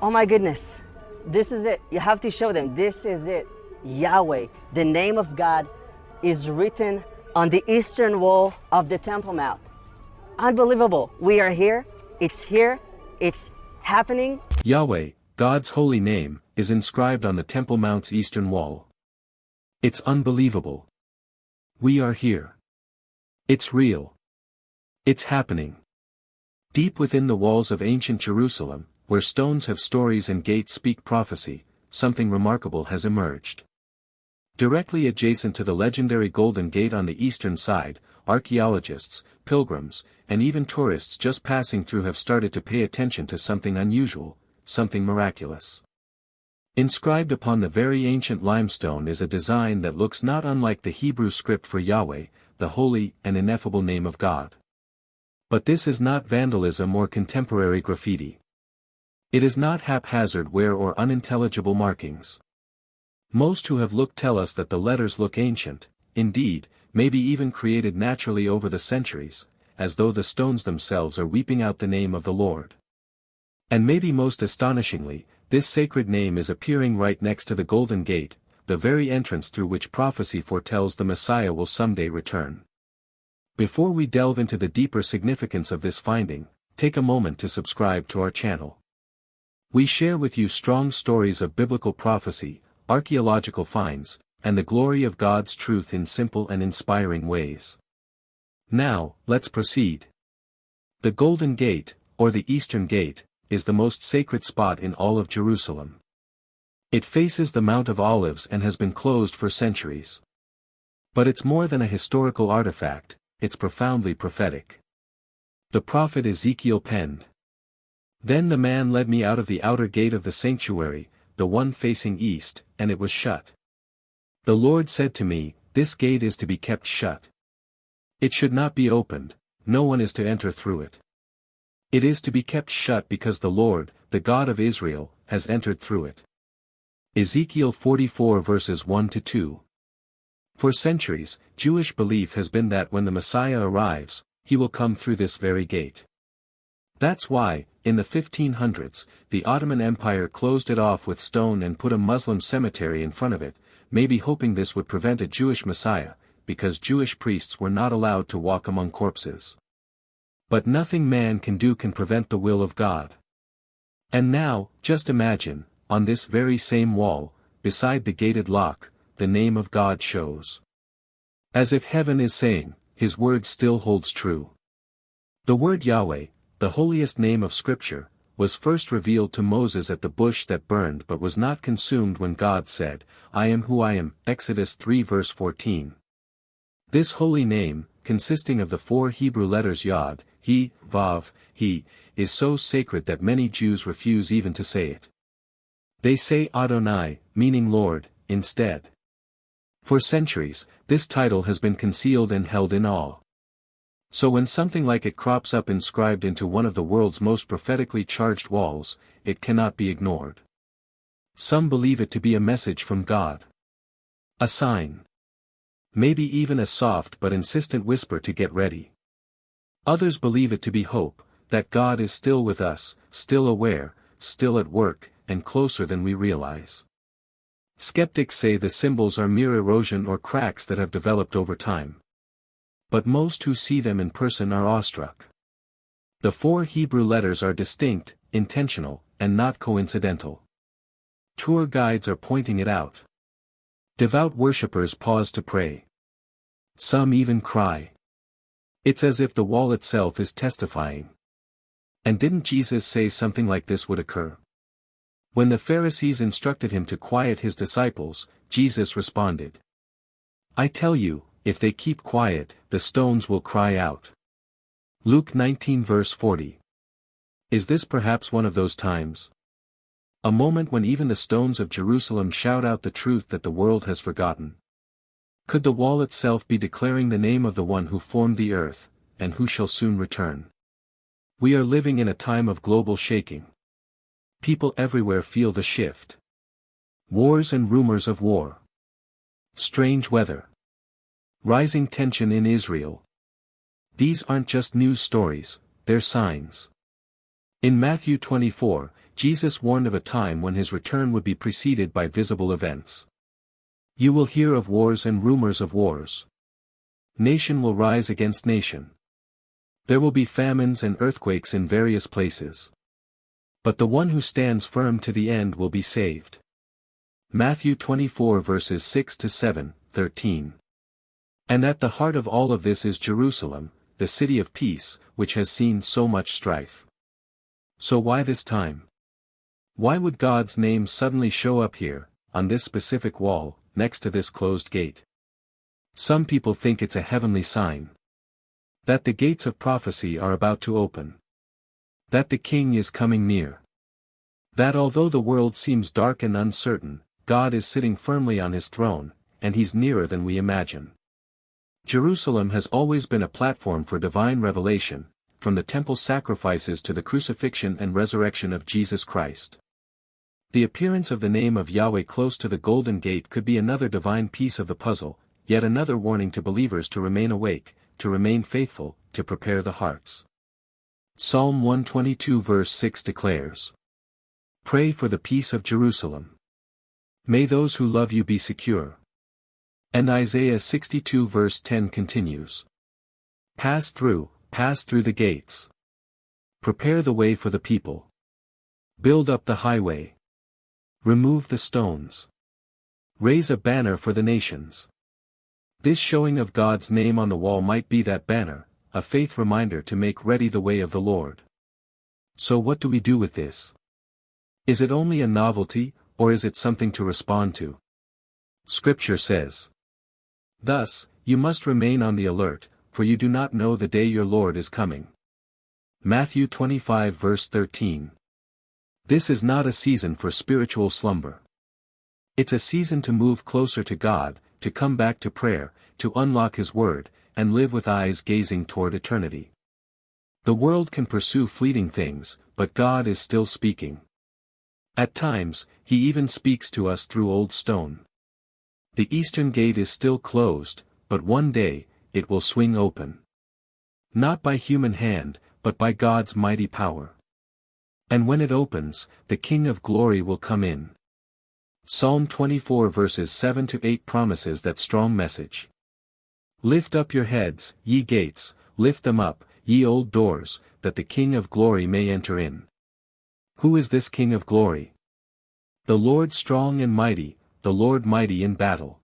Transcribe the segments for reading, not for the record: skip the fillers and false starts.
Oh my goodness, this is it. You have to show them, this is it. Yahweh, the name of God, is written on the eastern wall of the Temple Mount. Unbelievable. We are here, it's happening. Yahweh, God's holy name, is inscribed on the Temple Mount's eastern wall. It's unbelievable. We are here. It's real. It's happening. Deep within the walls of ancient Jerusalem, where stones have stories and gates speak prophecy, something remarkable has emerged. Directly adjacent to the legendary Golden Gate on the eastern side, archaeologists, pilgrims, and even tourists just passing through have started to pay attention to something unusual, something miraculous. Inscribed upon the very ancient limestone is a design that looks not unlike the Hebrew script for Yahweh, the holy and ineffable name of God. But this is not vandalism or contemporary graffiti. It is not haphazard wear or unintelligible markings. Most who have looked tell us that the letters look ancient, indeed, maybe even created naturally over the centuries, as though the stones themselves are weeping out the name of the Lord. And maybe most astonishingly, this sacred name is appearing right next to the Golden Gate, the very entrance through which prophecy foretells the Messiah will someday return. Before we delve into the deeper significance of this finding, take a moment to subscribe to our channel. We share with you strong stories of biblical prophecy, archaeological finds, and the glory of God's truth in simple and inspiring ways. Now, let's proceed. The Golden Gate, or the Eastern Gate, is the most sacred spot in all of Jerusalem. It faces the Mount of Olives and has been closed for centuries. But it's more than a historical artifact, it's profoundly prophetic. The prophet Ezekiel penned, "Then the man led me out of the outer gate of the sanctuary, the one facing east, and it was shut. The Lord said to me, this gate is to be kept shut. It should not be opened, no one is to enter through it. It is to be kept shut because the Lord, the God of Israel, has entered through it." Ezekiel 44 verses 1-2. For centuries, Jewish belief has been that when the Messiah arrives, he will come through this very gate. That's why, in the 1500s, the Ottoman Empire closed it off with stone and put a Muslim cemetery in front of it, maybe hoping this would prevent a Jewish Messiah, because Jewish priests were not allowed to walk among corpses. But nothing man can do can prevent the will of God. And now, just imagine, on this very same wall, beside the gated lock, the name of God shows. As if heaven is saying, his word still holds true. The word Yahweh, the holiest name of Scripture, was first revealed to Moses at the bush that burned but was not consumed when God said, "I am who I am," Exodus 3 verse 14. This holy name, consisting of the four Hebrew letters Yod, He, Vav, He, is so sacred that many Jews refuse even to say it. They say Adonai, meaning Lord, instead. For centuries, this title has been concealed and held in awe. So when something like it crops up inscribed into one of the world's most prophetically charged walls, it cannot be ignored. Some believe it to be a message from God. A sign. Maybe even a soft but insistent whisper to get ready. Others believe it to be hope, that God is still with us, still aware, still at work, and closer than we realize. Skeptics say the symbols are mere erosion or cracks that have developed over time. But most who see them in person are awestruck. The four Hebrew letters are distinct, intentional, and not coincidental. Tour guides are pointing it out. Devout worshippers pause to pray. Some even cry. It's as if the wall itself is testifying. And didn't Jesus say something like this would occur? When the Pharisees instructed him to quiet his disciples, Jesus responded, "I tell you, if they keep quiet, the stones will cry out." Luke 19 verse 40. Is this perhaps one of those times? A moment when even the stones of Jerusalem shout out the truth that the world has forgotten? Could the wall itself be declaring the name of the one who formed the earth, and who shall soon return? We are living in a time of global shaking. People everywhere feel the shift. Wars and rumors of war. Strange weather. Rising tension in Israel. These aren't just news stories, they're signs. In Matthew 24, Jesus warned of a time when his return would be preceded by visible events. You will hear of wars and rumors of wars. Nation will rise against nation. There will be famines and earthquakes in various places. But the one who stands firm to the end will be saved. Matthew 24 verses 6 to 7, 13. And at the heart of all of this is Jerusalem, the city of peace, which has seen so much strife. So why this time? Why would God's name suddenly show up here, on this specific wall, next to this closed gate? Some people think it's a heavenly sign. That the gates of prophecy are about to open. That the king is coming near. That although the world seems dark and uncertain, God is sitting firmly on his throne, and he's nearer than we imagine. Jerusalem has always been a platform for divine revelation, from the temple sacrifices to the crucifixion and resurrection of Jesus Christ. The appearance of the name of Yahweh close to the Golden Gate could be another divine piece of the puzzle, yet another warning to believers to remain awake, to remain faithful, to prepare the hearts. Psalm 122 verse 6 declares, "Pray for the peace of Jerusalem. May those who love you be secure." And Isaiah 62 verse 10 continues, pass through the gates. Prepare the way for the people. Build up the highway. Remove the stones. Raise a banner for the nations." This showing of God's name on the wall might be that banner, a faith reminder to make ready the way of the Lord. So what do we do with this? Is it only a novelty, or is it something to respond to? Scripture says, "Thus, you must remain on the alert, for you do not know the day your Lord is coming." Matthew 25 verse 13. This is not a season for spiritual slumber. It's a season to move closer to God, to come back to prayer, to unlock His Word, and live with eyes gazing toward eternity. The world can pursue fleeting things, but God is still speaking. At times, He even speaks to us through old stone. The eastern gate is still closed, but one day, it will swing open. Not by human hand, but by God's mighty power. And when it opens, the King of Glory will come in. Psalm 24 verses 7 to 8 promises that strong message. "Lift up your heads, ye gates, lift them up, ye old doors, that the King of Glory may enter in." Who is this King of Glory? The Lord strong and mighty, the Lord mighty in battle.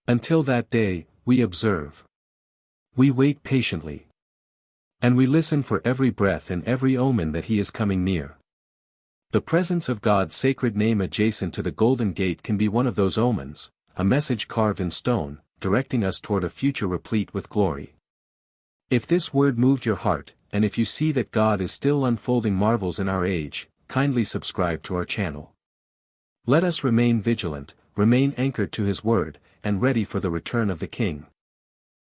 Until that day, we observe. We wait patiently. And we listen for every breath and every omen that He is coming near. The presence of God's sacred name adjacent to the Golden Gate can be one of those omens, a message carved in stone, directing us toward a future replete with glory. If this word moved your heart, and if you see that God is still unfolding marvels in our age, kindly subscribe to our channel. Let us remain vigilant, remain anchored to His Word, and ready for the return of the King.